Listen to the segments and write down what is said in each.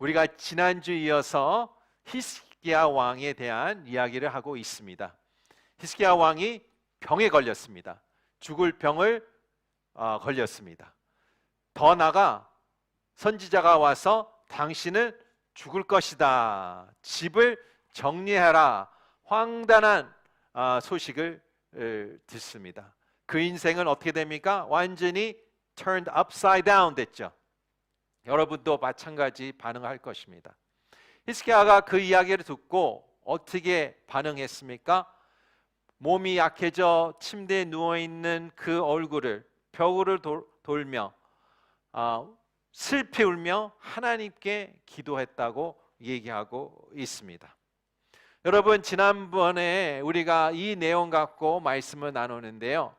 우리가 지난주 이어서 히스기야 왕에 대한 이야기를 하고 있습니다. 히스기야 왕이 병에 걸렸습니다. 죽을 병을 걸렸습니다. 더 나아가 선지자가 와서 당신은 죽을 것이다, 집을 정리해라, 황당한 소식을 듣습니다. 그 인생은 어떻게 됩니까? 완전히 turned upside down 됐죠. 여러분도 마찬가지 반응할 것입니다. 히스기야가 그 이야기를 듣고 어떻게 반응했습니까? 몸이 약해져 침대에 누워있는 그 얼굴을 벽으로 돌며 슬피 울며 하나님께 기도했다고 얘기하고 있습니다. 여러분, 지난번에 우리가 이 내용 갖고 말씀을 나누는데요,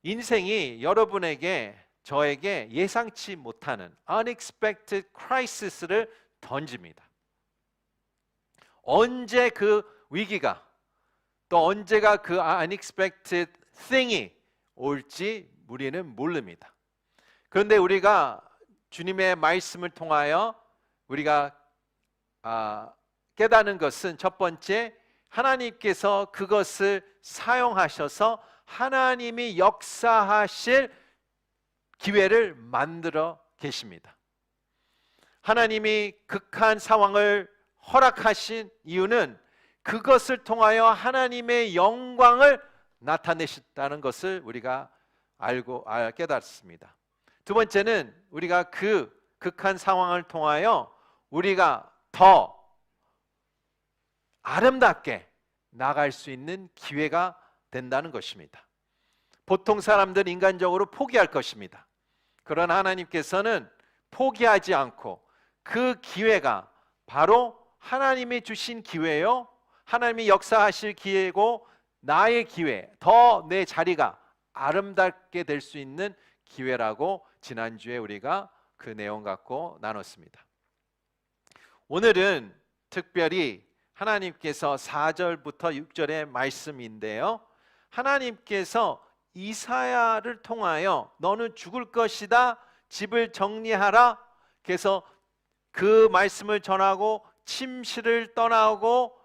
인생이 여러분에게 저에게 예상치 못하는 unexpected crisis를 던집니다. 언제 그 위기가 또 언제가 그 unexpected thing이 올지 우리는 모릅니다. 그런데 우리가 주님의 말씀을 통하여 우리가 깨닫는 것은, 첫 번째, 하나님께서 그것을 사용하셔서 하나님이 역사하실 기회를 만들어 계십니다. 하나님이 극한 상황을 허락하신 이유는 그것을 통하여 하나님의 영광을 나타내셨다는 것을 우리가 깨닫습니다. 두 번째는 우리가 그 극한 상황을 통하여 우리가 더 아름답게 나갈 수 있는 기회가 된다는 것입니다. 보통 사람들은 인간적으로 포기할 것입니다. 그러나 하나님께서는 포기하지 않고 그 기회가 바로 하나님이 주신 기회요, 하나님이 역사하실 기회고 나의 기회, 더 내 자리가 아름답게 될 수 있는 기회라고 지난주에 우리가 그 내용 갖고 나눴습니다. 오늘은 특별히 하나님께서 4절부터 6절의 말씀인데요, 하나님께서 이사야를 통하여 너는 죽을 것이다, 집을 정리하라, 그래서 그 말씀을 전하고 침실을 떠나고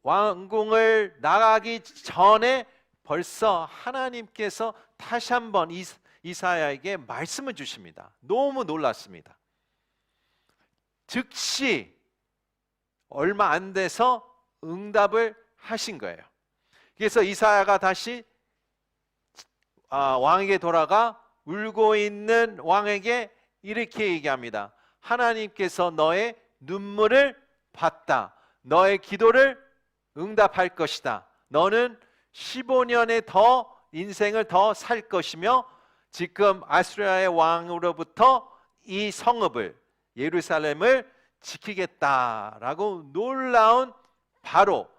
왕궁을 나가기 전에 벌써 하나님께서 다시 한번 이사야에게 말씀을 주십니다. 너무 놀랐습니다. 즉시 얼마 안 돼서 응답을 하신 거예요. 그래서 이사야가 다시 왕에게 돌아가 울고 있는 왕에게 이렇게 얘기합니다. 하나님께서 너의 눈물을 봤다. 너의 기도를 응답할 것이다. 너는 15년의 더 인생을 더 살 것이며 지금 아수리아의 왕으로부터 이 성읍을, 예루살렘을 지키겠다라고 놀라운 바로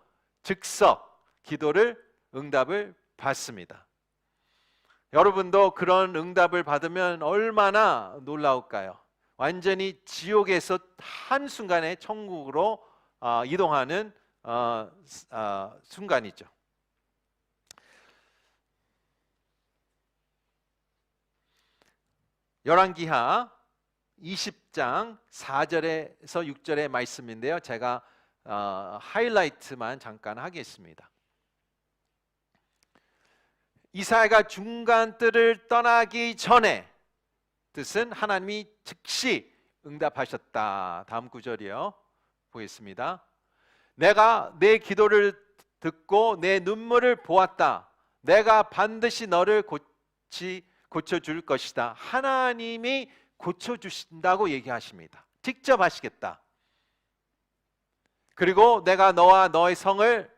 즉석 기도를 응답을 받습니다. 여러분도 그런 응답을 받으면 얼마나 놀라울까요? 완전히 지옥에서 한순간에 천국으로 이동하는 순간이죠. 열왕기하 20장 4절에서 6절의 말씀인데요, 제가 하이라이트만 잠깐 하겠습니다. 이사야가 중간 뜰을 떠나기 전에, 뜻은 하나님이 즉시 응답하셨다. 다음 구절이요, 보겠습니다. 내가 내 기도를 듣고 내 눈물을 보았다. 내가 반드시 너를 고쳐줄 것이다. 하나님이 고쳐주신다고 얘기하십니다. 직접 하시겠다. 그리고 내가 너와 너의 성을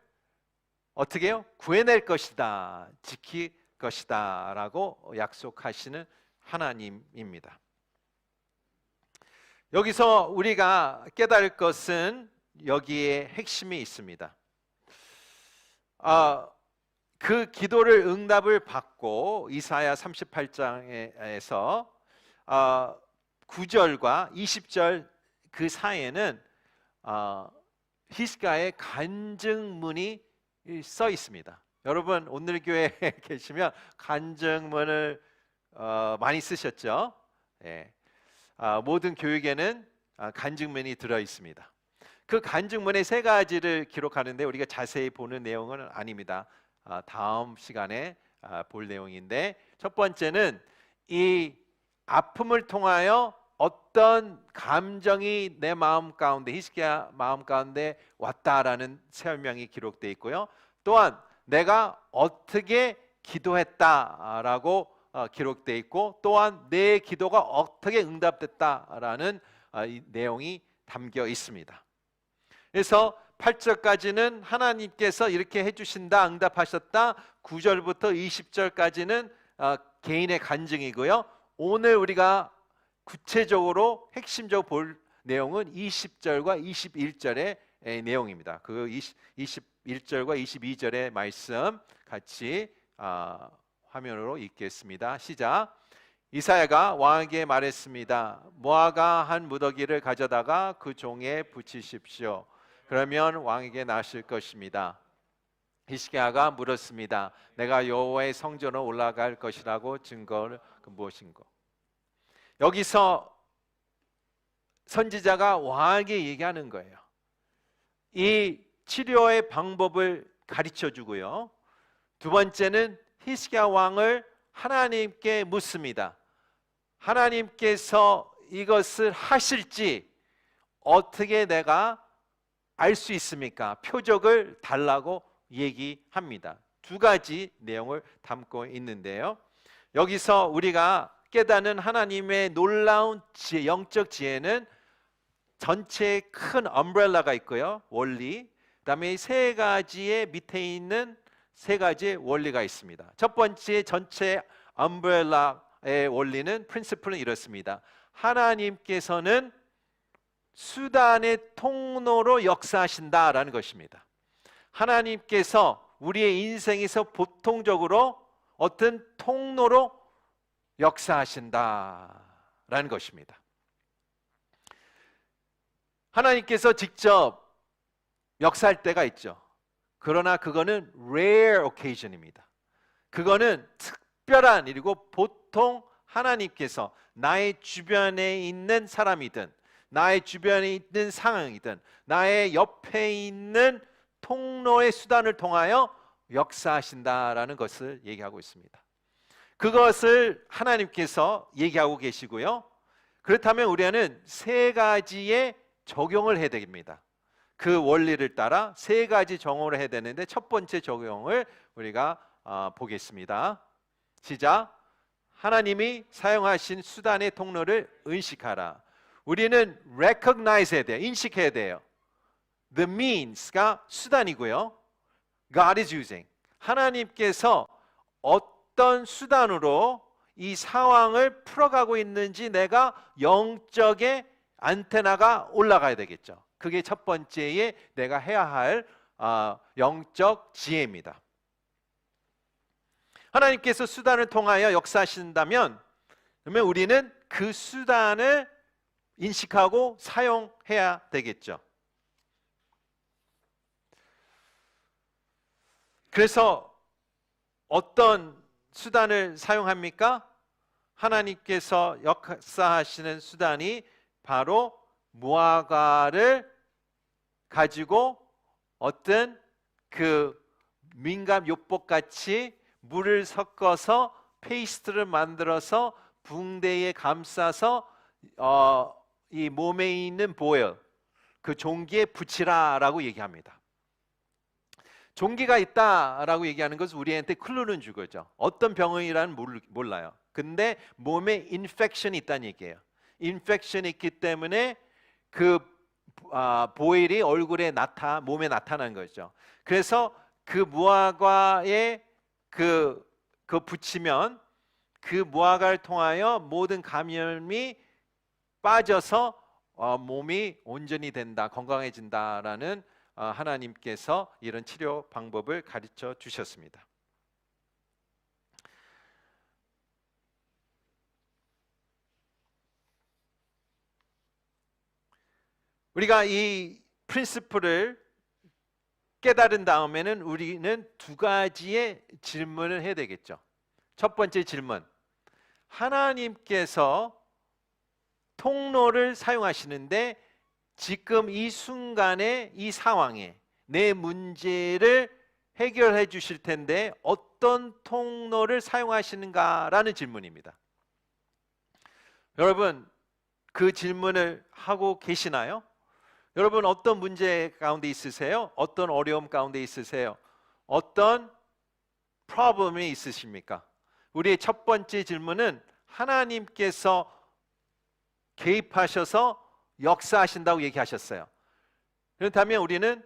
어떻게 해요? 구해낼 것이다, 지킬 것이다 라고 약속하시는 하나님입니다. 여기서 우리가 깨달을 것은 여기에 핵심이 있습니다. 그 기도를 응답을 받고 이사야 38장에서 9절과 20절 그 사이에는 히스기야의 간증문이 써 있습니다. 여러분, 오늘 교회에 계시면 간증문을 많이 쓰셨죠? 예. 모든 교육에는 간증문이 들어 있습니다. 그 간증문의 세 가지를 기록하는데 우리가 자세히 보는 내용은 아닙니다. 다음 시간에 볼 내용인데, 첫 번째는 이 아픔을 통하여 어떤 감정이 내 마음 가운데, 히스기야 마음 가운데 왔다라는 설명이 기록되어 있고요. 또한 내가 어떻게 기도했다라고 기록되어 있고, 또한 내 기도가 어떻게 응답됐다라는 이 내용이 담겨 있습니다. 그래서 8절까지는 하나님께서 이렇게 해주신다, 응답하셨다. 9절부터 20절까지는 개인의 간증이고요. 오늘 우리가 구체적으로 핵심적으로 볼 내용은 20절과 21절의 내용입니다. 그 21절과 22절의 말씀 같이 화면으로 읽겠습니다. 시작. 이사야가 왕에게 말했습니다. 모아가 한 무더기를 가져다가 그 종에 붙이십시오. 그러면 왕에게 나실 것입니다. 히스기야가 물었습니다. 내가 여호와의 성전으로 올라갈 것이라고 증거를 무엇인고? 여기서 선지자가 왕에게 얘기하는 거예요. 이 치료의 방법을 가르쳐 주고요. 두 번째는 히스기야 왕을 하나님께 묻습니다. 하나님께서 이것을 하실지 어떻게 내가 알 수 있습니까? 표적을 달라고 얘기합니다. 두 가지 내용을 담고 있는데요. 여기서 우리가 깨닫는 하나님의 놀라운 지혜, 영적 지혜는 전체에 큰 엄브렐라가 있고요. 원리. 그다음에 세 가지의 밑에 있는 세 가지의 원리가 있습니다. 첫 번째 전체 엄브렐라의 원리는, 프린시플은 이렇습니다. 하나님께서는 수단의 통로로 역사하신다라는 것입니다. 하나님께서 우리의 인생에서 보통적으로 어떤 통로로 역사하신다라는 것입니다. 하나님께서 직접 역사할 때가 있죠. 그러나 그거는 rare occasion입니다. 그거는 특별한 일이고, 보통 하나님께서 나의 주변에 있는 사람이든 나의 주변에 있는 상황이든 나의 옆에 있는 통로의 수단을 통하여 역사하신다라는 것을 얘기하고 있습니다. 그것을 하나님께서 얘기하고 계시고요. 그렇다면 우리는 세 가지의 적용을 해야 됩니다. 그 원리를 따라 세 가지 적용을 해야 되는데, 첫 번째 적용을 우리가 보겠습니다. 시작. 하나님이 사용하신 수단의 통로를 인식하라. 우리는 recognize 해야 돼요. 인식해야 돼요. The means가 수단이고요. God is using. 하나님께서 어떤 수단으로 이 상황을 풀어가고 있는지 내가 영적의 안테나가 올라가야 되겠죠. 그게 첫 번째에 내가 해야 할 영적 지혜입니다. 하나님께서 수단을 통하여 역사하신다면, 그러면 우리는 그 수단을 인식하고 사용해야 되겠죠. 그래서 어떤 수단을 사용합니까? 하나님께서 역사하시는 수단이 바로 무화과를 가지고 어떤 그 민감 요법 같이 물을 섞어서 페이스트를 만들어서 붕대에 감싸서 이 몸에 있는 보혈, 그 종기에 붙이라라고 얘기합니다. 종기가 있다라고 얘기하는 것은 우리한테 클루는 주거죠. 어떤 병이라는 몰라요. 근데 몸에 인펙션이 있다는 얘기예요. 인펙션이 있기 때문에 그 보혈이 얼굴에 몸에 나타나는 거죠. 그래서 그 무화과에 그 붙이면 그 무화과를 통하여 모든 감염이 빠져서 몸이 온전히 된다, 건강해진다라는 하나님께서 이런 치료 방법을 가르쳐 주셨습니다. 우리가 이 프린시플을 깨달은 다음에는 우리는 두 가지의 질문을 해야 되겠죠. 첫 번째 질문, 하나님께서 통로를 사용하시는데 지금 이 순간에 이 상황에 내 문제를 해결해 주실 텐데 어떤 통로를 사용하시는가라는 질문입니다. 여러분, 그 질문을 하고 계시나요? 여러분, 어떤 문제 가운데 있으세요? 어떤 어려움 가운데 있으세요? 어떤 프로블럼이 있으십니까? 우리의 첫 번째 질문은 하나님께서 개입하셔서 역사하신다고 얘기하셨어요. 그렇다면 우리는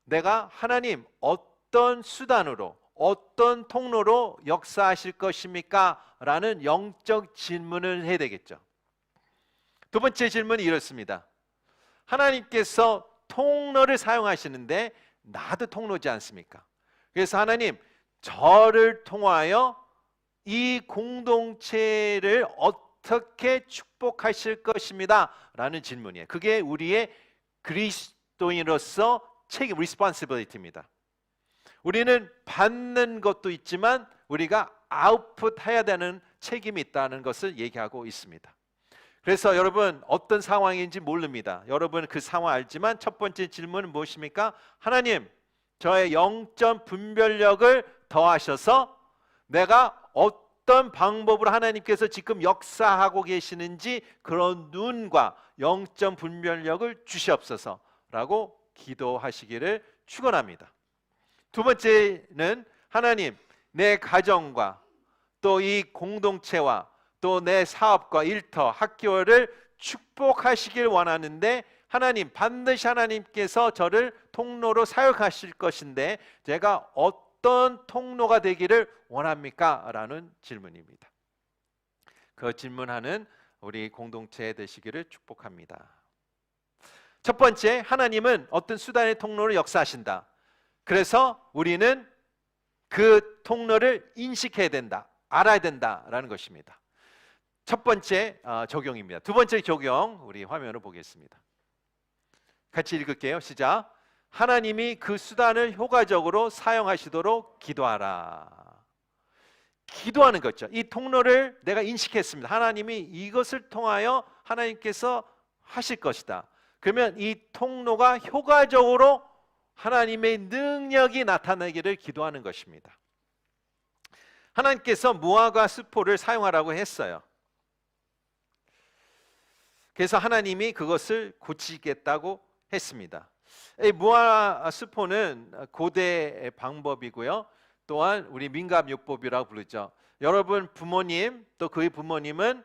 내가 하나님 어떤 수단으로 어떤 통로로 역사하실 것입니까? 라는 영적 질문을 해야 되겠죠. 두 번째 질문이 이렇습니다. 하나님께서 통로를 사용하시는데 나도 통로지 않습니까? 그래서 하나님, 저를 통하여 이 공동체를 어떻게 축복하실 것입니다 라는 질문이에요. 그게 우리의 그리스도인으로서 책임, responsibility입니다. 우리는 받는 것도 있지만 우리가 아웃풋해야 되는 책임이 있다는 것을 얘기하고 있습니다. 그래서 여러분, 어떤 상황인지 모릅니다. 여러분 그 상황 알지만 첫 번째 질문은 무엇입니까? 하나님, 저의 영적 분별력을 더하셔서 내가 어떤 방법으로 하나님께서 지금 역사하고 계시는지 그런 눈과 영적 분별력을 주시옵소서라고 기도하시기를 축원합니다. 두 번째는 하나님, 내 가정과 또 이 공동체와 또 내 사업과 일터, 학교를 축복하시길 원하는데 하나님, 반드시 하나님께서 저를 통로로 사용하실 것인데 제가 어떤 통로가 되기를 원합니까? 라는 질문입니다. 그 질문하는 우리 공동체 되시기를 축복합니다. 첫 번째, 하나님은 어떤 수단의 통로로 역사하신다. 그래서 우리는 그 통로를 인식해야 된다, 알아야 된다라는 것입니다. 첫 번째 적용입니다. 두 번째 적용, 우리 화면을 보겠습니다. 같이 읽을게요. 시작. 하나님이 그 수단을 효과적으로 사용하시도록 기도하라. 기도하는 거죠. 이 통로를 내가 인식했습니다. 하나님이 이것을 통하여 하나님께서 하실 것이다. 그러면 이 통로가 효과적으로 하나님의 능력이 나타나기를 기도하는 것입니다. 하나님께서 무화과 수포를 사용하라고 했어요. 그래서 하나님이 그것을 고치겠다고 했습니다. 이 무화과 수포는 고대 방법이고요. 또한 우리 민감요법이라고 부르죠. 여러분 부모님 또 그의 부모님은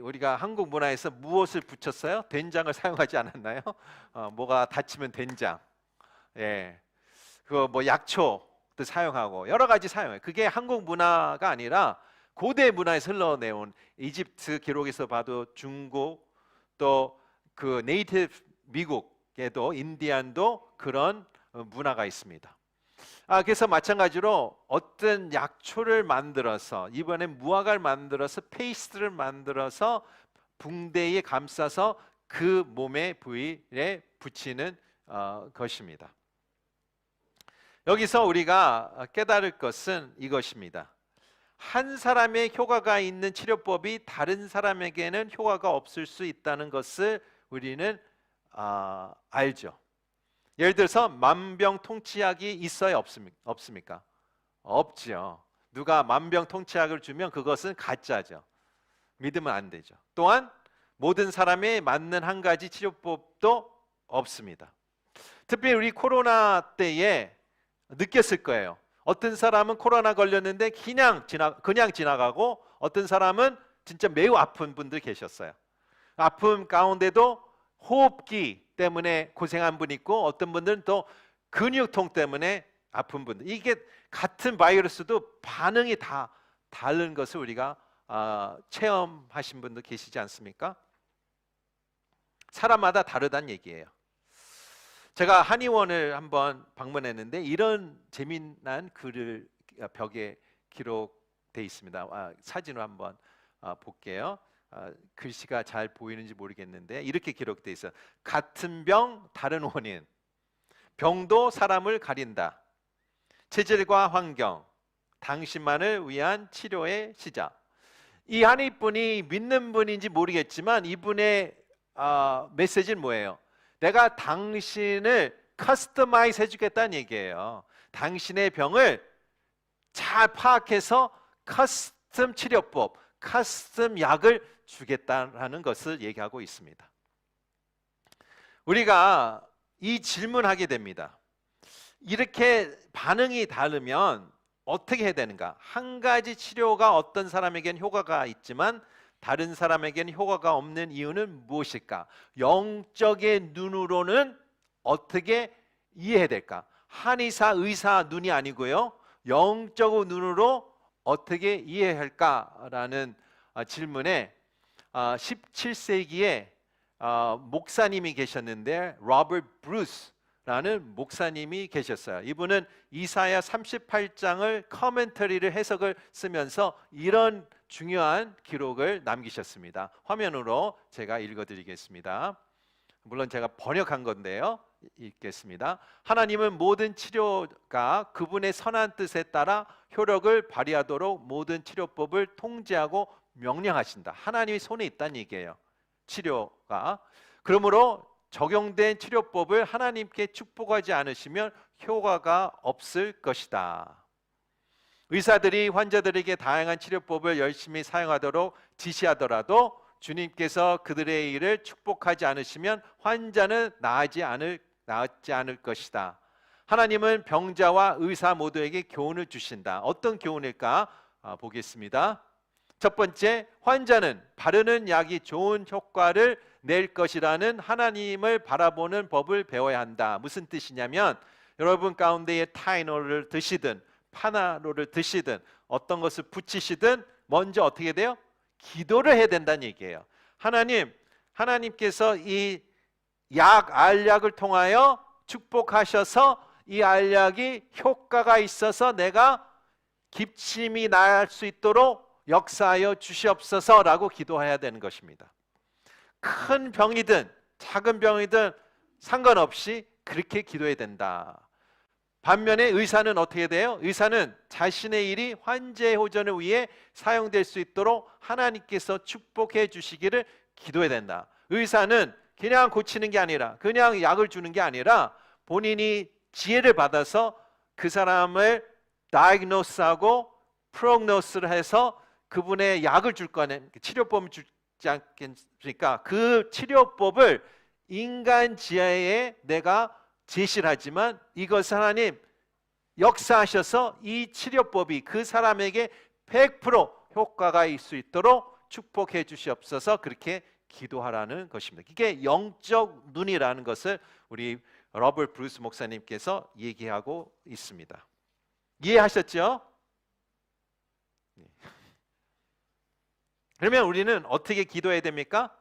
우리가 한국 문화에서 무엇을 붙였어요? 된장을 사용하지 않았나요? 뭐가 다치면 된장, 그거 뭐 약초도 사용하고 여러 가지 사용해요. 그게 한국 문화가 아니라 고대 문화에서 흘러내온 이집트 기록에서 봐도 중국 또 그 네이티브 미국에도 인디안도 그런 문화가 있습니다. 그래서 마찬가지로 어떤 약초를 만들어서 이번에 무화과를 만들어서 페이스트를 만들어서 붕대에 감싸서 그 몸의 부위에 붙이는 것입니다. 여기서 우리가 깨달을 것은 이것입니다. 한 사람의 효과가 있는 치료법이 다른 사람에게는 효과가 없을 수 있다는 것을 우리는 알죠. 예를 들어서 만병통치약이 있어야 없습니까? 없죠. 누가 만병통치약을 주면 그것은 가짜죠. 믿으면 안 되죠. 또한 모든 사람에 맞는 한 가지 치료법도 없습니다. 특히 우리 코로나 때에 느꼈을 거예요. 어떤 사람은 코로나 걸렸는데 그냥 지나가고 어떤 사람은 진짜 매우 아픈 분들 계셨어요. 아픔 가운데도 호흡기 때문에 고생한 분 있고 어떤 분들은 또 근육통 때문에 아픈 분들. 이게 같은 바이러스도 반응이 다 다른 것을 우리가 체험하신 분들 계시지 않습니까? 사람마다 다르다는 얘기예요. 제가 한의원을 한번 방문했는데 이런 재미난 글을 벽에 기록돼 있습니다. 사진으로 한번 볼게요. 글씨가 잘 보이는지 모르겠는데 이렇게 기록돼 있어요. 같은 병 다른 원인, 병도 사람을 가린다. 체질과 환경, 당신만을 위한 치료의 시작. 이 한인분이 믿는 분인지 모르겠지만 이분의 메시지는 뭐예요? 내가 당신을 커스터마이즈 해주겠다는 얘기예요. 당신의 병을 잘 파악해서 커스텀 치료법, 커스텀 약을 주겠다는 것을 얘기하고 있습니다. 우리가 이 질문하게 됩니다. 이렇게 반응이 다르면 어떻게 해야 되는가? 한 가지 치료가 어떤 사람에게는 효과가 있지만 다른 사람에게는 효과가 없는 이유는 무엇일까? 영적인 눈으로는 어떻게 이해해야 될까? 한의사, 의사 눈이 아니고요. 영적 눈으로 어떻게 이해할까라는 질문에 17세기에 목사님이 계셨는데 로버트 브루스라는 목사님이 계셨어요. 이분은 이사야 38장을 커멘터리를 해석을 쓰면서 이런 중요한 기록을 남기셨습니다. 화면으로 제가 읽어드리겠습니다. 물론 제가 번역한 건데요. 읽겠습니다. 하나님은 모든 치료가 그분의 선한 뜻에 따라 효력을 발휘하도록 모든 치료법을 통제하고 명령하신다. 하나님이 손에 있다는 얘기예요. 치료가. 그러므로 적용된 치료법을 하나님께 축복하지 않으시면 효과가 없을 것이다. 의사들이 환자들에게 다양한 치료법을 열심히 사용하도록 지시하더라도 주님께서 그들의 일을 축복하지 않으시면 환자는 나았지 않을 것이다. 하나님은 병자와 의사 모두에게 교훈을 주신다. 어떤 교훈일까? 보겠습니다. 첫 번째, 환자는 바르는 약이 좋은 효과를 낼 것이라는 하나님을 바라보는 법을 배워야 한다. 무슨 뜻이냐면 여러분 가운데에 타이노를 드시든 파나로를 드시든 어떤 것을 붙이시든 먼저 어떻게 돼요? 기도를 해야 된다는 얘기예요. 하나님께서 이 알약을 통하여 축복하셔서 이 알약이 효과가 있어서 내가 기침이 날 수 있도록 역사하여 주시옵소서라고 기도해야 되는 것입니다. 큰 병이든 작은 병이든 상관없이 그렇게 기도해야 된다. 반면에 의사는 어떻게 돼요? 의사는 자신의 일이 환자의 호전을 위해 사용될 수 있도록 하나님께서 축복해 주시기를 기도해야 된다. 의사는 그냥 고치는 게 아니라 그냥 약을 주는 게 아니라 본인이 지혜를 받아서 그 사람을 다이그노스하고 프로그노스를 해서 그분의 약을 줄 거는 치료법을 주지 않겠습니까? 그 치료법을 인간 지혜에 내가 제시를 하지만 이것을 하나님 역사하셔서 이 치료법이 그 사람에게 100% 효과가 있을 수 있도록 축복해 주시옵소서 그렇게 기도하라는 것입니다. 이게 영적 눈이라는 것을 우리 로버트 브루스 목사님께서 얘기하고 있습니다. 이해하셨죠? 그러면 우리는 어떻게 기도해야 됩니까?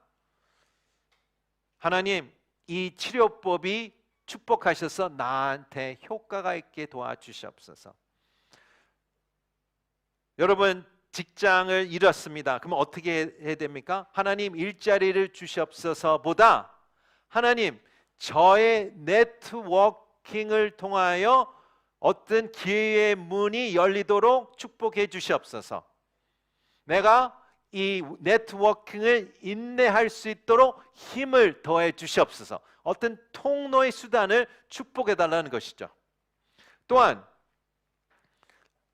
하나님, 이 치료법이 축복하셔서 나한테 효과가 있게 도와주시옵소서. 여러분 직장을 잃었습니다. 그러면 어떻게 해야 됩니까? 하나님 일자리를 주시옵소서보다 하나님 저의 네트워킹을 통하여 어떤 기회의 문이 열리도록 축복해 주시옵소서. 내가 이 네트워킹을 인내할 수 있도록 힘을 더해 주시옵소서. 어떤 통로의 수단을 축복해 달라는 것이죠. 또한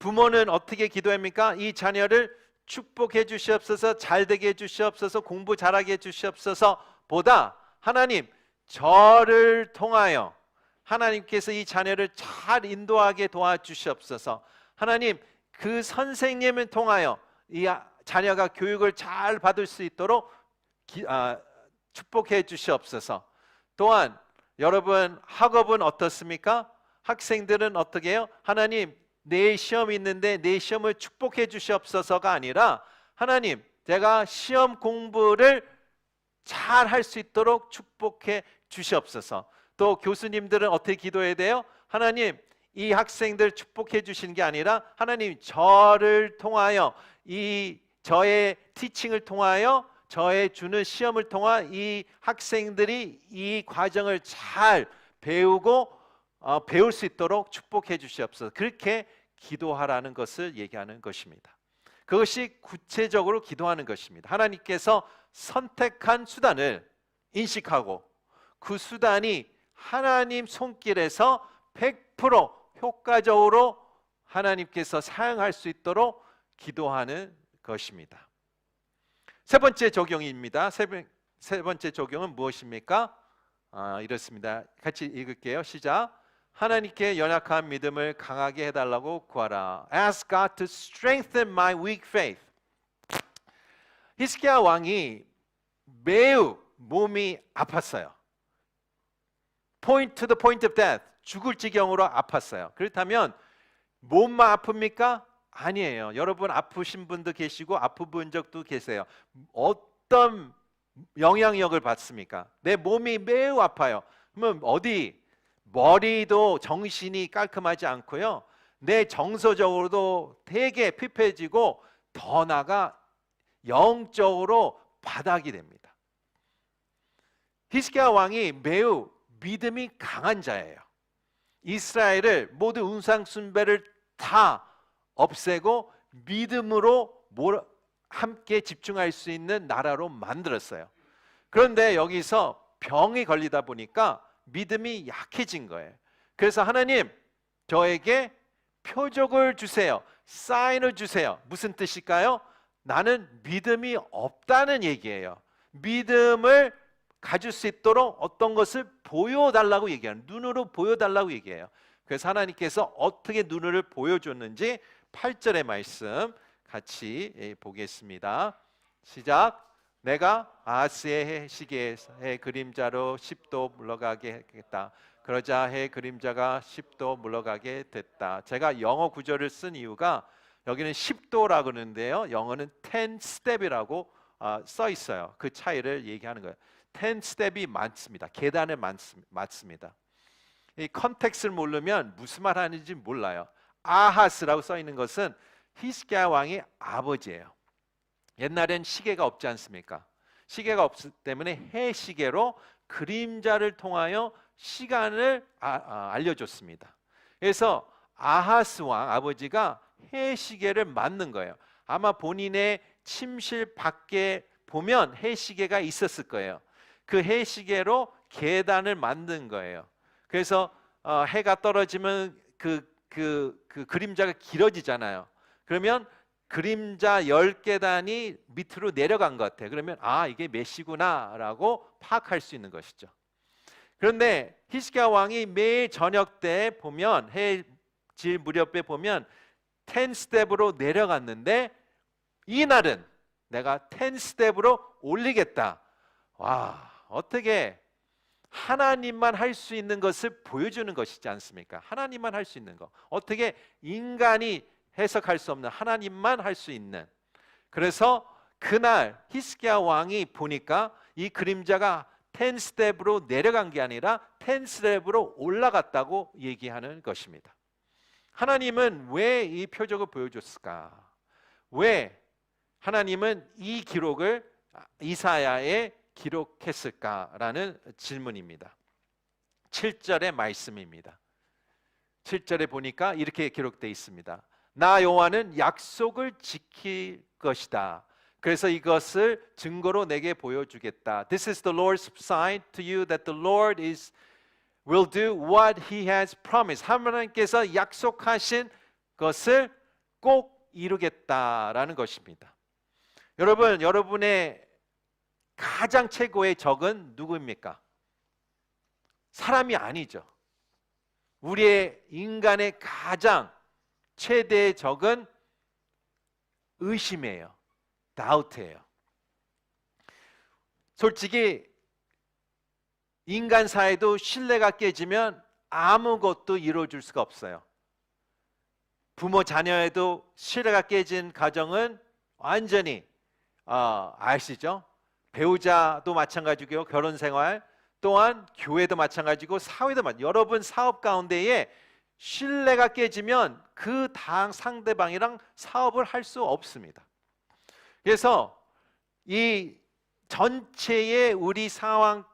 부모는 어떻게 기도합니까? 이 자녀를 축복해 주시옵소서, 잘되게 해 주시옵소서, 공부 잘하게 해 주시옵소서 보다 하나님 저를 통하여 하나님께서 이 자녀를 잘 인도하게 도와주시옵소서. 하나님 그 선생님을 통하여 이 자녀가 교육을 잘 받을 수 있도록 축복해 주시옵소서. 또한 여러분 학업은 어떻습니까? 학생들은 어떻게 해요? 하나님 내일 시험이 있는데 내 시험을 축복해 주시옵소서가 아니라 하나님 제가 시험 공부를 잘 할 수 있도록 축복해 주시옵소서. 또 교수님들은 어떻게 기도해야 돼요? 하나님 이 학생들 축복해 주시는 게 아니라 하나님 저를 통하여 이 저의 티칭을 통하여 저의 주는 시험을 통하 이 학생들이 이 과정을 잘 배우고 배울 수 있도록 축복해 주시옵소서. 그렇게 기도하라는 것을 얘기하는 것입니다. 그것이 구체적으로 기도하는 것입니다. 하나님께서 선택한 수단을 인식하고 그 수단이 하나님 손길에서 100% 효과적으로 하나님께서 사용할 수 있도록 기도하는 것입니다. 세 번째 적용입니다. 세 번째 적용은 무엇입니까? 이렇습니다. 같이 읽을게요. 시작. 하나님께 연약한 믿음을 강하게 해달라고 구하라. Ask God to strengthen my weak faith. 히스기야 왕이 매우 몸이 아팠어요. Point to the point of death. 죽을 지경으로 아팠어요. 그렇다면 몸만 아픕니까? 아니에요. 여러분 아프신 분도 계시고 아프 본 적도 계세요. 어떤 영향력을 받습니까? 내 몸이 매우 아파요. 그러면 어디? 머리도 정신이 깔끔하지 않고요. 내 정서적으로도 되게 피폐해지고 더 나아가 영적으로 바닥이 됩니다. 히스기야 왕이 매우 믿음이 강한 자예요. 이스라엘을 모두 우상 숭배를 다 없애고 믿음으로 함께 집중할 수 있는 나라로 만들었어요. 그런데 여기서 병이 걸리다 보니까 믿음이 약해진 거예요. 그래서 하나님, 저에게 표적을 주세요. 사인을 주세요. 무슨 뜻일까요? 나는 믿음이 없다는 얘기예요. 믿음을 가질 수 있도록 어떤 것을 보여달라고 얘기해요. 눈으로 보여달라고 얘기해요. 그래서 하나님께서 어떻게 눈을 보여줬는지 8절의 말씀 같이 보겠습니다. 시작. 내가 아하스의 해 시계의 해 그림자로 10도 물러가게 했다. 그러자 해 그림자가 10도 물러가게 됐다. 제가 영어 구절을 쓴 이유가 여기는 10도라고 그러는데요. 영어는 10 step이라고 써 있어요. 그 차이를 얘기하는 거예요. 10 step이 많습니다. 계단을 맞습니다. 이 컨텍스트를 모르면 무슨 말 하는지 몰라요. 아하스라고 써 있는 것은 히스기야 왕의 아버지예요. 옛날엔 시계가 없지 않습니까? 시계가 없기 때문에 해시계로 그림자를 통하여 시간을 알려줬습니다. 그래서 아하스 왕 아버지가 해시계를 만든 거예요. 아마 본인의 침실 밖에 보면 해시계가 있었을 거예요. 그 해시계로 계단을 만든 거예요. 그래서 해가 떨어지면 그 그림자가 길어지잖아요. 그러면 그림자 10계단이 밑으로 내려간 것 같아요. 그러면 이게 몇 시구나 라고 파악할 수 있는 것이죠. 그런데 히스기야 왕이 매일 저녁 때 보면 해질 무렵에 보면 10 스텝으로 내려갔는데 이날은 내가 10 스텝으로 올리겠다. 와, 어떻게 하나님만 할 수 있는 것을 보여주는 것이지 않습니까? 하나님만 할 수 있는 것. 어떻게 인간이 해석할 수 없는 하나님만 할 수 있는. 그래서 그날 히스기야 왕이 보니까 이 그림자가 10 스텝으로 내려간 게 아니라 10 스텝으로 올라갔다고 얘기하는 것입니다. 하나님은 왜 이 표적을 보여줬을까? 왜 하나님은 이 기록을 이사야에 기록했을까라는 질문입니다. 7절의 말씀입니다. 7절에 보니까 이렇게 기록되어 있습니다. 나 여호와는 약속을 지킬 것이다. 그래서 이것을 증거로 내게 보여주겠다. This is the Lord's sign to you that the Lord will do what He has promised. 하나님께서 약속하신 것을 꼭 이루겠다라는 것입니다. 여러분, 여러분의 가장 최고의 적은 누구입니까? 사람이 아니죠. 우리의 인간의 가장 최대의 적은 의심이에요. 다우트예요. 솔직히 인간 사이도 신뢰가 깨지면 아무것도 이루어질 수가 없어요. 부모 자녀에도 신뢰가 깨진 가정은 완전히 아시죠? 배우자도 마찬가지고요. 결혼 생활 또한 교회도 마찬가지고 사회도 마찬가지고 여러분 사업 가운데에 신뢰가 깨지면 그 상대방이랑 사업을 할 수 없습니다. 그래서 이 전체의 우리 삶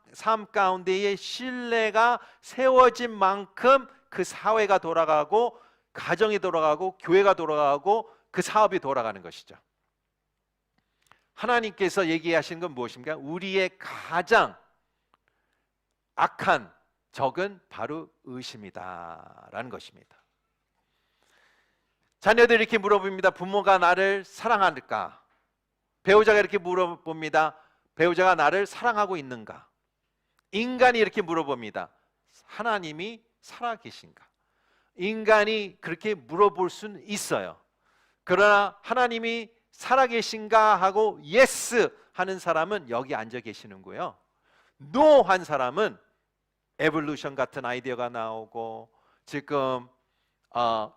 가운데에 신뢰가 세워진 만큼 그 사회가 돌아가고 가정이 돌아가고 교회가 돌아가고 그 사업이 돌아가는 것이죠. 하나님께서 얘기하시는 건 무엇입니까? 우리의 가장 악한 적은 바로 의심이다 라는 것입니다. 자녀들이 이렇게 물어봅니다. 부모가 나를 사랑할까? 배우자가 이렇게 물어봅니다. 배우자가 나를 사랑하고 있는가? 인간이 이렇게 물어봅니다. 하나님이 살아계신가? 인간이 그렇게 물어볼 수는 있어요. 그러나 하나님이 살아계신가 하고 예스 하는 사람은 여기 앉아 계시는 거예요. 노 한 사람은 에볼루션 같은 아이디어가 나오고, 지금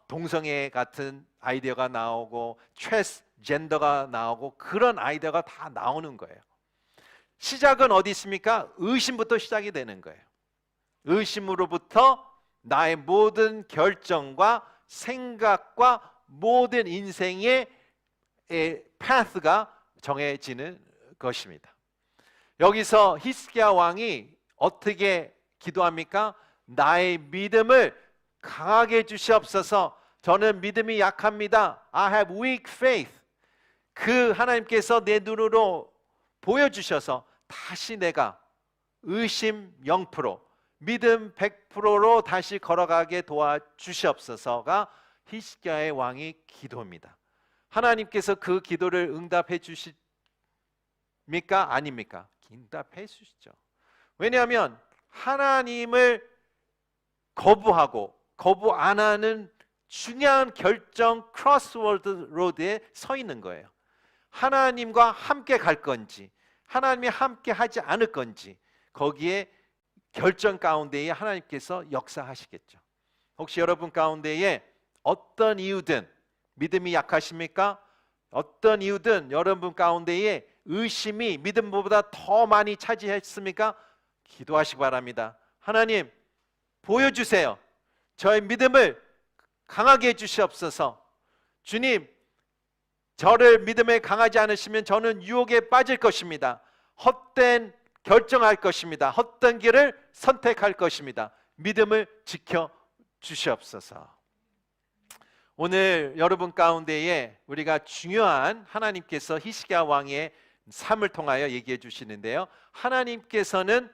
동성애 같은 아이디어가 나오고, 트랜스젠더가 나오고, 그런 아이디어가 다 나오는 거예요. 시작은 어디 있습니까? 의심부터 시작이 되는 거예요. 의심으로부터 나의 모든 결정과 생각과 모든 인생의 path가 정해지는 것입니다. 여기서 히스기야 왕이 어떻게 기도합니까? 나의 믿음을 강하게 해주시옵소서. 저는 믿음이 약합니다. I have weak faith. 그 하나님께서 내 눈으로 보여주셔서 다시 내가 의심 0%, 믿음 100%로 다시 걸어가게 도와주시옵소서가 히스기야의 왕의 기도입니다. 하나님께서 그 기도를 응답해 주십니까? 아닙니까? 응답해 주시죠. 왜냐하면 하나님을 거부하고 거부 안 하는 중요한 결정 크로스워드 로드에 서 있는 거예요. 하나님과 함께 갈 건지, 하나님이 함께 하지 않을 건지, 거기에 결정 가운데에 하나님께서 역사하시겠죠. 혹시 여러분 가운데에 어떤 이유든 믿음이 약하십니까? 어떤 이유든 여러분 가운데에 의심이 믿음보다 더 많이 차지했습니까? 기도하시기 바랍니다. 하나님 보여주세요. 저의 믿음을 강하게 해주시옵소서. 주님, 저를 믿음에 강하지 않으시면 저는 유혹에 빠질 것입니다. 헛된 결정할 것입니다. 헛된 길을 선택할 것입니다. 믿음을 지켜 주시옵소서. 오늘 여러분 가운데에 우리가 중요한 하나님께서 히스기야 왕의 삶을 통하여 얘기해 주시는데요. 하나님께서는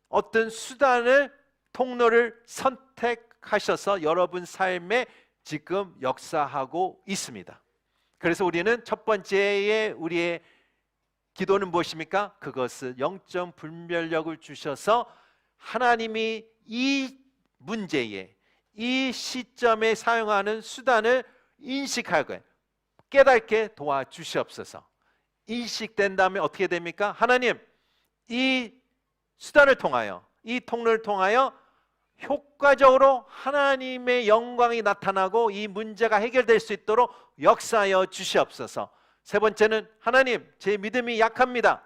어떤 수단을, 통로를 선택하셔서 여러분 삶에 지금 역사하고 있습니다. 그래서 우리는 첫 번째의 우리의 기도는 무엇입니까? 그것은 영적 분별력을 주셔서 하나님이 이 문제에, 이 시점에 사용하는 수단을 인식하고 깨닫게 도와주시옵소서. 인식된 다음에 어떻게 됩니까? 하나님, 이 수단을 통하여, 이 통로를 통하여 효과적으로 하나님의 영광이 나타나고 이 문제가 해결될 수 있도록 역사하여 주시옵소서. 세 번째는 하나님, 제 믿음이 약합니다.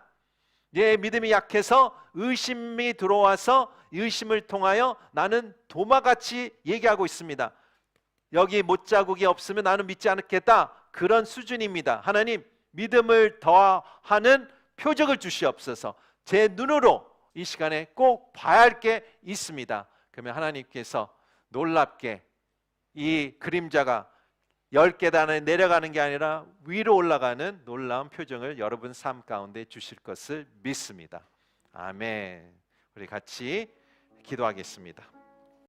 내 믿음이 약해서 의심이 들어와서 의심을 통하여 나는 도마같이 얘기하고 있습니다. 여기 못자국이 없으면 나는 믿지 않겠다. 그런 수준입니다. 하나님, 믿음을 더하는 표적을 주시옵소서. 제 눈으로 이 시간에 꼭 봐야 할 게 있습니다. 그러면 하나님께서 놀랍게 이 그림자가 10계단에 내려가는 게 아니라 위로 올라가는 놀라운 표정을 여러분 삶 가운데 주실 것을 믿습니다. 아멘. 우리 같이 기도하겠습니다.